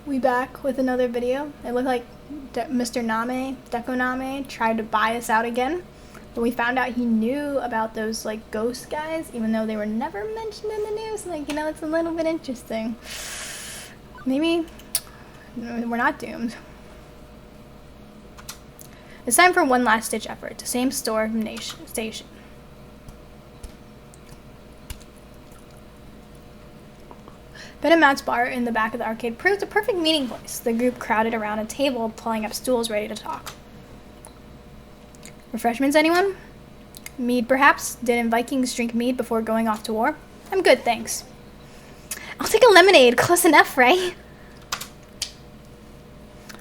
We back with another video. It looked like Mr. Name, Deco Name, tried to buy us out again. But we found out he knew about those like ghost guys, even though they were never mentioned in the news. Like, it's a little bit interesting. Maybe we're not doomed. It's time for one last ditch effort. The same store station. Ben and Matt's bar in the back of the arcade proved a perfect meeting place. The group crowded around a table, pulling up stools ready to talk. Refreshments, anyone? Mead, perhaps? Didn't Vikings drink mead before going off to war? I'm good, thanks. I'll take a lemonade. Close enough, right?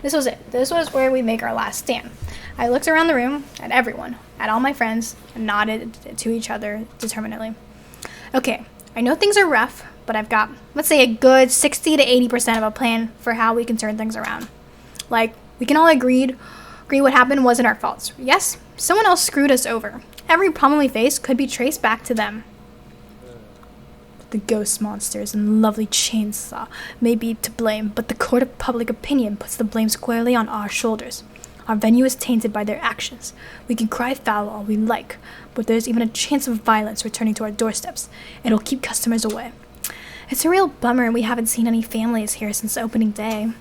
This was it. This was where we make our last stand. I looked around the room, at everyone, at all my friends, and nodded to each other determinedly. Okay, I know things are rough, but I've got, let's say, a good 60 to 80% of a plan for how we can turn things around. Like, we can all agree what happened wasn't our fault. Yes, someone else screwed us over. Every problem we face could be traced back to them. The ghost monsters and lovely chainsaw may be to blame, but the court of public opinion puts the blame squarely on our shoulders. Our venue is tainted by their actions. We can cry foul all we like, but there's even a chance of violence returning to our doorsteps. It'll keep customers away. It's a real bummer we haven't seen any families here since opening day.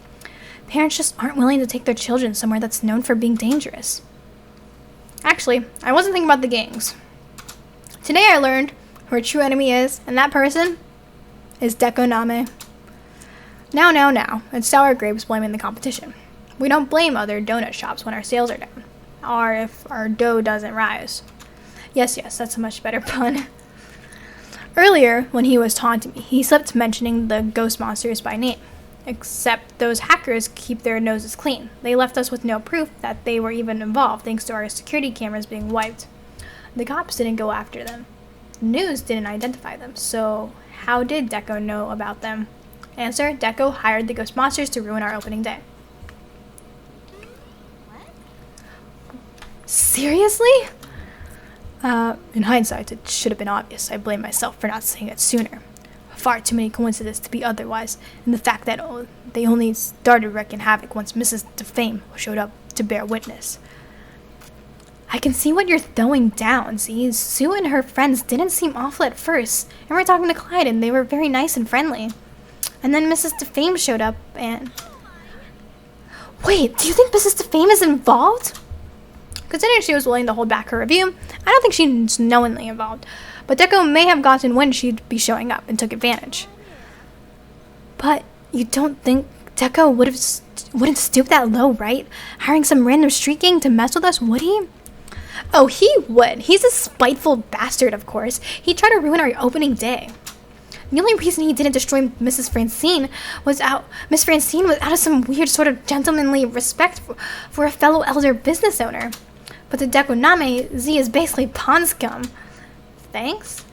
Parents just aren't willing to take their children somewhere that's known for being dangerous. Actually, I wasn't thinking about the gangs. Today I learned who our true enemy is, and that person is Deco Name. Now, it's sour grapes blaming the competition. We don't blame other donut shops when our sales are down, or if our dough doesn't rise. Yes, that's a much better pun. Earlier, when he was taunting me, he slipped mentioning the ghost monsters by name. Except those hackers keep their noses clean. They left us with no proof that they were even involved thanks to our security cameras being wiped. The cops didn't go after them. The news didn't identify them. So how did Deco know about them? Answer, Deco hired the ghost monsters to ruin our opening day. Seriously? In hindsight, it should have been obvious. I blame myself for not saying it sooner. Far too many coincidences to be otherwise, and the fact that they only started wreaking havoc once Mrs. Defame showed up to bear witness. I can see what you're throwing down. See, Sue and her friends didn't seem awful at first, and we're talking to Clyde, and they were very nice and friendly. And then Mrs. Defame showed up, and... Wait, do you think Mrs. Defame is involved? Considering she was willing to hold back her review, I don't think she's knowingly involved. But Deco may have gotten when she'd be showing up and took advantage. But you don't think Deco wouldn't stoop that low, right? Hiring some random street gang to mess with us, would he? Oh, he would. He's a spiteful bastard, of course. He'd try to ruin our opening day. The only reason he didn't destroy Miss Francine was out of some weird sort of gentlemanly respect for a fellow elder business owner. But to Deco Name, Z is basically pawn scum. Thanks?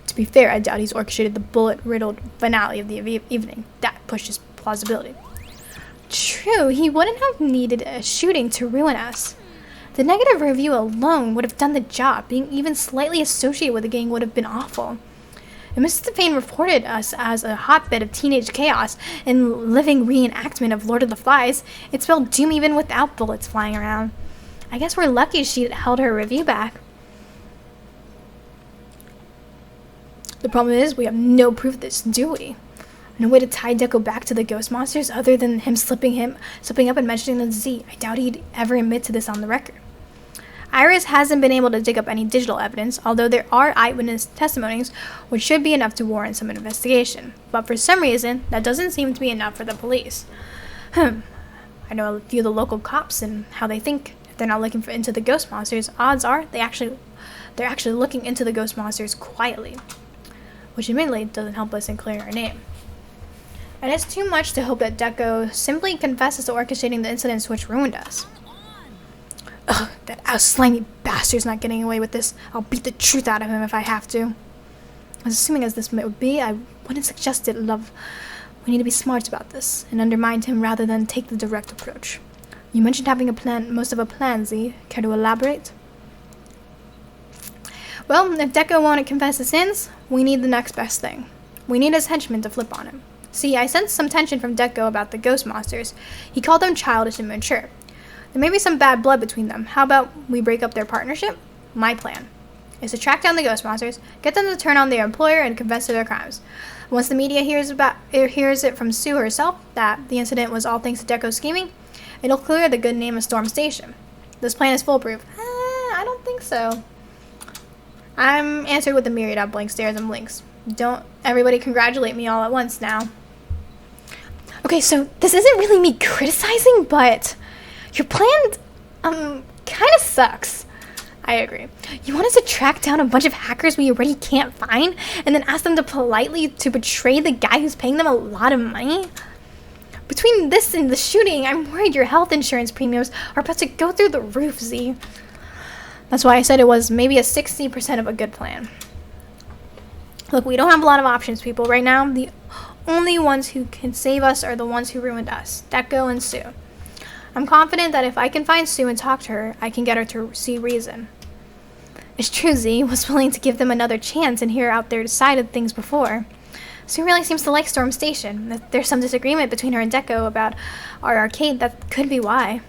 To be fair, I doubt he's orchestrated the bullet-riddled finale of the evening. That pushes plausibility. True, he wouldn't have needed a shooting to ruin us. The negative review alone would have done the job. Being even slightly associated with the gang would have been awful. If Mrs. Defame reported us as a hotbed of teenage chaos and living reenactment of Lord of the Flies, it spelled doom even without bullets flying around. I guess we're lucky she held her review back. The problem is, we have no proof of this, do we? No way to tie Deco back to the ghost monsters other than him slipping up and mentioning the Z. I doubt he'd ever admit to this on the record. Iris hasn't been able to dig up any digital evidence, although there are eyewitness testimonies, which should be enough to warrant some investigation. But for some reason, that doesn't seem to be enough for the police. I know a few of the local cops and how they think if they're not looking into the ghost monsters, odds are they're actually looking into the ghost monsters quietly, which admittedly doesn't help us in clearing our name. And it's too much to hope that Deco simply confesses to orchestrating the incidents which ruined us. Ugh, that slimy bastard's not getting away with this. I'll beat the truth out of him if I have to. As assuming as this would be, I wouldn't suggest it, love. We need to be smart about this, and undermine him rather than take the direct approach. You mentioned having most of a plan, Z. Care to elaborate? Well, if Deco won't confess his sins, we need the next best thing. We need his henchmen to flip on him. See, I sensed some tension from Deco about the ghost monsters. He called them childish and immature. There may be some bad blood between them. How about we break up their partnership? My plan is to track down the ghost monsters, get them to turn on their employer, and confess to their crimes. Once the media hears it from Sue herself that the incident was all thanks to Deco's scheming, it'll clear the good name of Storm Station. This plan is foolproof. I don't think so. I'm answered with a myriad of blank stares and blinks. Don't everybody congratulate me all at once now. Okay, so this isn't really me criticizing, but your plan, kind of sucks. I agree. You want us to track down a bunch of hackers we already can't find and then ask them to politely to betray the guy who's paying them a lot of money? Between this and the shooting, I'm worried your health insurance premiums are about to go through the roof, Z. That's why I said it was maybe a 60% of a good plan. Look, we don't have a lot of options, people. Right now, the only ones who can save us are the ones who ruined us, Deco and Sue. I'm confident that if I can find Sue and talk to her, I can get her to see reason. It's true, Z was willing to give them another chance and hear out their side of things before. Sue really seems to like Storm Station. If there's some disagreement between her and Deco about our arcade, that could be why.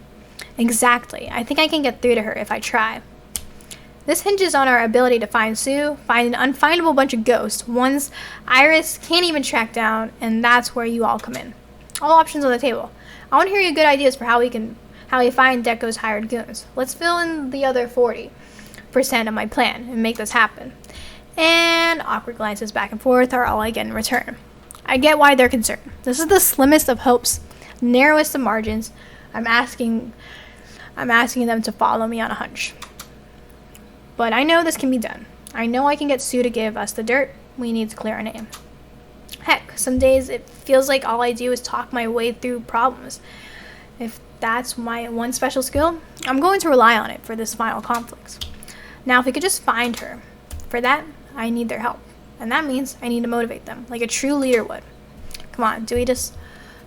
Exactly. I think I can get through to her if I try. This hinges on our ability to find Sue, find an unfindable bunch of ghosts, ones Iris can't even track down, and that's where you all come in. All options on the table. I want to hear your good ideas for how we find Deco's hired goons. Let's fill in the other 40% of my plan and make this happen. And awkward glances back and forth are all I get in return. I get why they're concerned. This is the slimmest of hopes, narrowest of margins. I'm asking them to follow me on a hunch. But I know this can be done. I know I can get Sue to give us the dirt we need to clear our name. Heck, some days it feels like all I do is talk my way through problems. If that's my one special skill, I'm going to rely on it for this final conflict. Now, if we could just find her, for that, I need their help. And that means I need to motivate them, like a true leader would. Come on,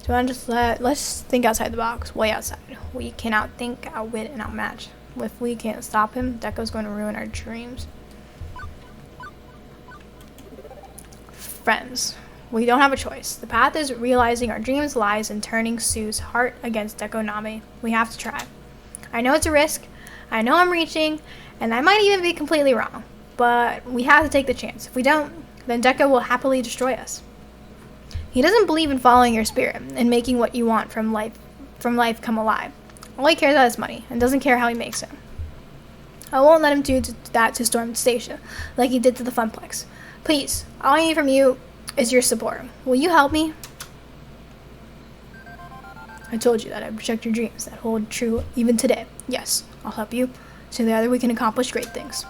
let's think outside the box, way outside. We can outthink, outwit, and outmatch. If we can't stop him, Deco's going to ruin our dreams. Friends, we don't have a choice. The path is realizing our dreams lies in turning Sue's heart against Deco Nami. We have to try. I know it's a risk. I know I'm reaching, and I might even be completely wrong. But we have to take the chance. If we don't, then Deco will happily destroy us. He doesn't believe in following your spirit and making what you want from life come alive. All he cares about is money and doesn't care how he makes it. I won't let him do that to Storm Station like he did to the Funplex. Please, all I need from you is your support. Will you help me? I told you that I project your dreams that hold true even today. Yes, I'll help you. Together we can accomplish great things.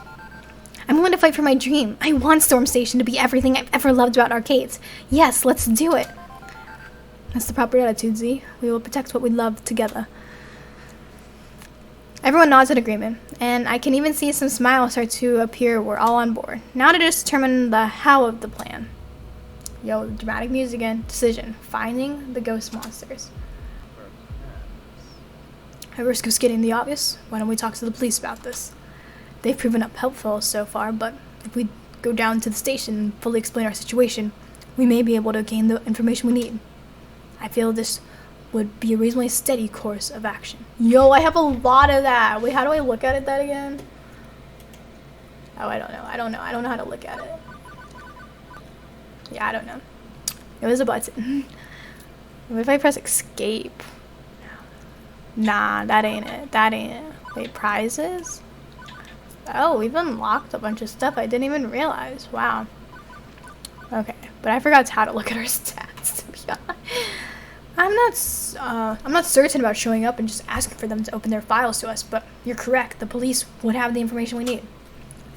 I'm going to fight for my dream. I want Storm Station to be everything I've ever loved about arcades. Yes, let's do it. That's the proper attitude, Z. We will protect what we love together. Everyone nods in agreement, and I can even see some smiles start to appear. We're all on board. Now to just determine the how of the plan. Yo, dramatic music again. Decision. Finding the ghost monsters. At risk of stating the obvious, why don't we talk to the police about this? They've proven up helpful so far, but if we go down to the station and fully explain our situation, we may be able to gain the information we need. I feel this would be a reasonably steady course of action. Yo, I have a lot of that. Wait, how do I look at it that again? Oh, I don't know. I don't know how to look at it. Yeah, I don't know. It was a button. What if I press escape? Nah, that ain't it. Wait, prizes? Oh, we've unlocked a bunch of stuff I didn't even realize. Wow. Okay, but I forgot how to look at our stats, to be honest. I'm not certain about showing up and just asking for them to open their files to us, but you're correct. The police would have the information we need.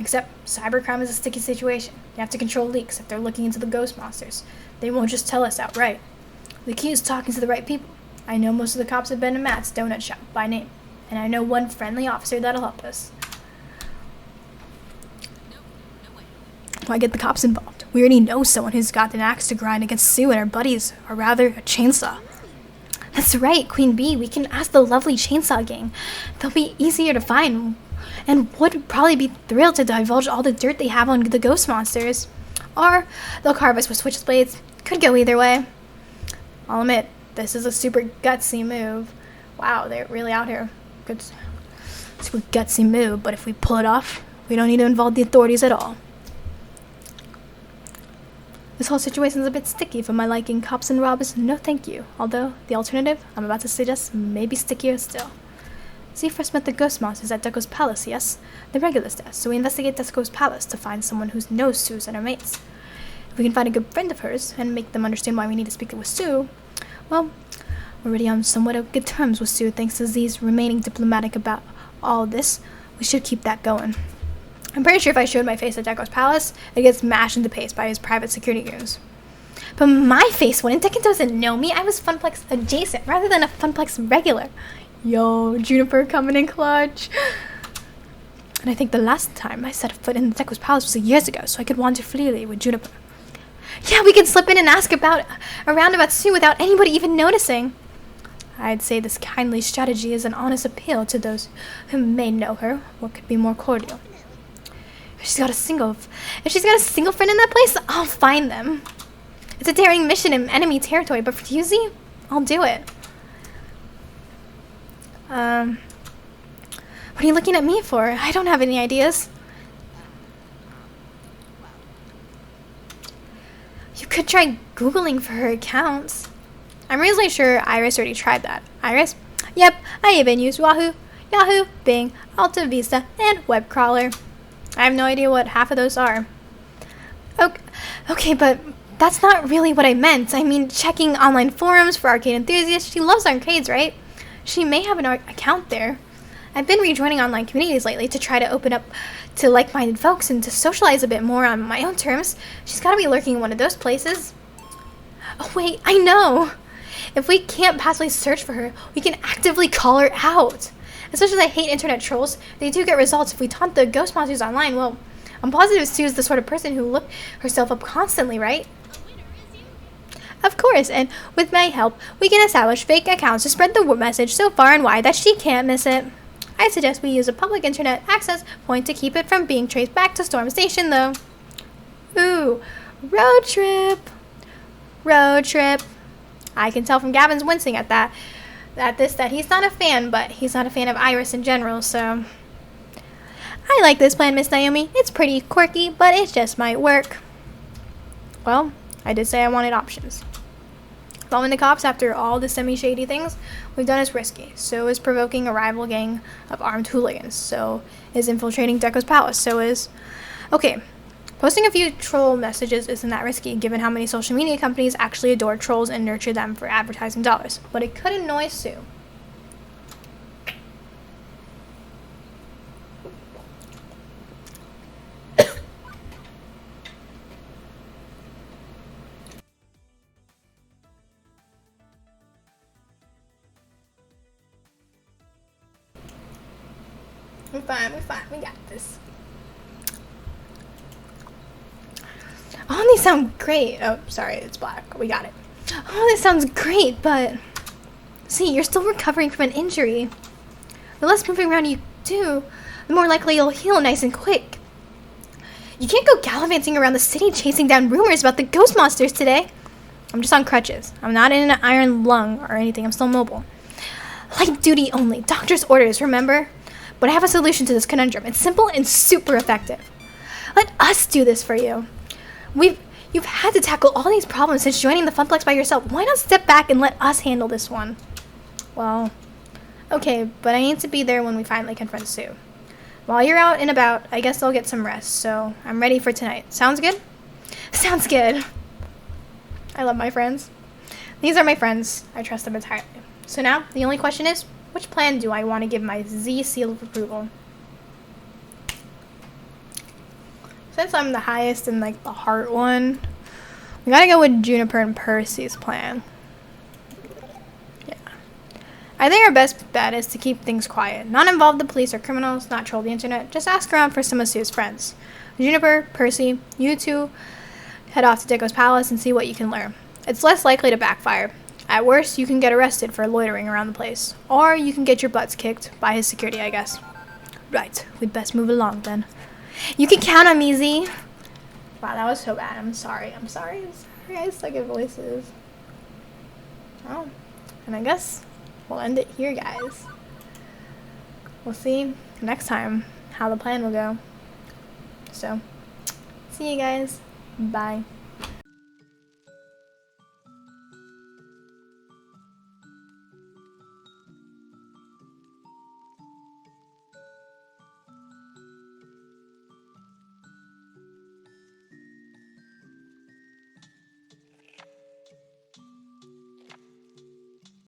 Except cybercrime is a sticky situation. You have to control leaks if they're looking into the ghost monsters. They won't just tell us outright. The key is talking to the right people. I know most of the cops have been to Matt's donut shop by name, and I know one friendly officer that'll help us. Why get the cops involved? We already know someone who's got an axe to grind against Sue and her buddies, or rather, a chainsaw. That's right, Queen Bee. We can ask the lovely Chainsaw Gang. They'll be easier to find, and would probably be thrilled to divulge all the dirt they have on the ghost monsters. Or they'll carve us with switchblades. Could go either way. I'll admit, this is a super gutsy move. Wow, they're really out here. Good, super gutsy move, but if we pull it off, we don't need to involve the authorities at all. This whole situation is a bit sticky for my liking. Cops and robbers, no thank you. Although, the alternative I'm about to suggest may be stickier still. Z first met the ghost monsters at Deco's palace, yes? The regulars there, so we investigate Deco's palace to find someone who knows Sue's and her mates. If we can find a good friend of hers and make them understand why we need to speak with Sue, well, we're already on somewhat of good terms with Sue thanks to Z's remaining diplomatic about all this. We should keep that going. I'm pretty sure if I showed my face at Deco's palace, it gets mashed into paste by his private security goons. But my face wouldn't. Deco doesn't know me. I was Funplex adjacent rather than a Funplex regular. Yo, Juniper coming in clutch. And I think the last time I set a foot in Deco's palace was years ago, so I could wander freely with Juniper. Yeah, we could slip in and ask around about Sue without anybody even noticing. I'd say this kindly strategy is an honest appeal to those who may know her. What could be more cordial? If she's got a single friend in that place, I'll find them. It's a daring mission in enemy territory, but for you, Z, I'll do it. What are you looking at me for? I don't have any ideas. You could try Googling for her accounts. I'm reasonably sure Iris already tried that. Iris? Yep, I even use Wahoo, Yahoo, Bing, Alta Vista, and Webcrawler. I have no idea what half of those are. Okay, but that's not really what I meant. I mean, checking online forums for arcade enthusiasts. She loves arcades, right? She may have an account there. I've been rejoining online communities lately to try to open up to like-minded folks and to socialize a bit more on my own terms. She's got to be lurking in one of those places. Oh, wait, I know. If we can't passively search for her, we can actively call her out. As much as I hate internet trolls, they do get results if we taunt the ghost monsters online. Well, I'm positive Sue's the sort of person who looks herself up constantly, right? Of course, and with my help, we can establish fake accounts to spread the message so far and wide that she can't miss it. I suggest we use a public internet access point to keep it from being traced back to Storm Station, though. Ooh, road trip. Road trip. I can tell from Gavin's wincing at that he's not a fan, but he's not a fan of Iris in general, so. I like this plan, Miss Naomi. It's pretty quirky, but it just might work. Well, I did say I wanted options. Following the cops after all the semi-shady things we've done is risky. So is provoking a rival gang of armed hooligans. So is infiltrating Deco's palace. So is... Okay, posting a few troll messages isn't that risky, given how many social media companies actually adore trolls and nurture them for advertising dollars. But it could annoy Sue. We're fine, we got this. Oh, these sound great. Oh, sorry, it's black. We got it. Oh, this sounds great, but... See, you're still recovering from an injury. The less moving around you do, the more likely you'll heal nice and quick. You can't go gallivanting around the city chasing down rumors about the ghost monsters today. I'm just on crutches. I'm not in an iron lung or anything. I'm still mobile. Light duty only. Doctor's orders, remember? But I have a solution to this conundrum. It's simple and super effective. Let us do this for you. You've had to tackle all these problems since joining the Funplex by yourself. Why not step back and let us handle this one? Well, okay, but I need to be there when we finally confront Sue. While you're out and about, I guess I'll get some rest, so I'm ready for tonight. Sounds good? Sounds good. I love my friends. These are my friends. I trust them entirely. So now, the only question is, which plan do I want to give my Z seal of approval? Since I'm the highest in, like, the heart one, we gotta go with Juniper and Percy's plan. Yeah. I think our best bet is to keep things quiet. Not involve the police or criminals, not troll the internet. Just ask around for some of Sue's friends. Juniper, Percy, you two head off to Deco's palace and see what you can learn. It's less likely to backfire. At worst, you can get arrested for loitering around the place. Or you can get your butts kicked by his security, I guess. Right, we'd best move along then. You can count on me, Z. Wow, that was so bad. I'm sorry. I suck at voices. Oh, and I guess we'll end it here, guys. We'll see next time how the plan will go. So, see you guys. Bye.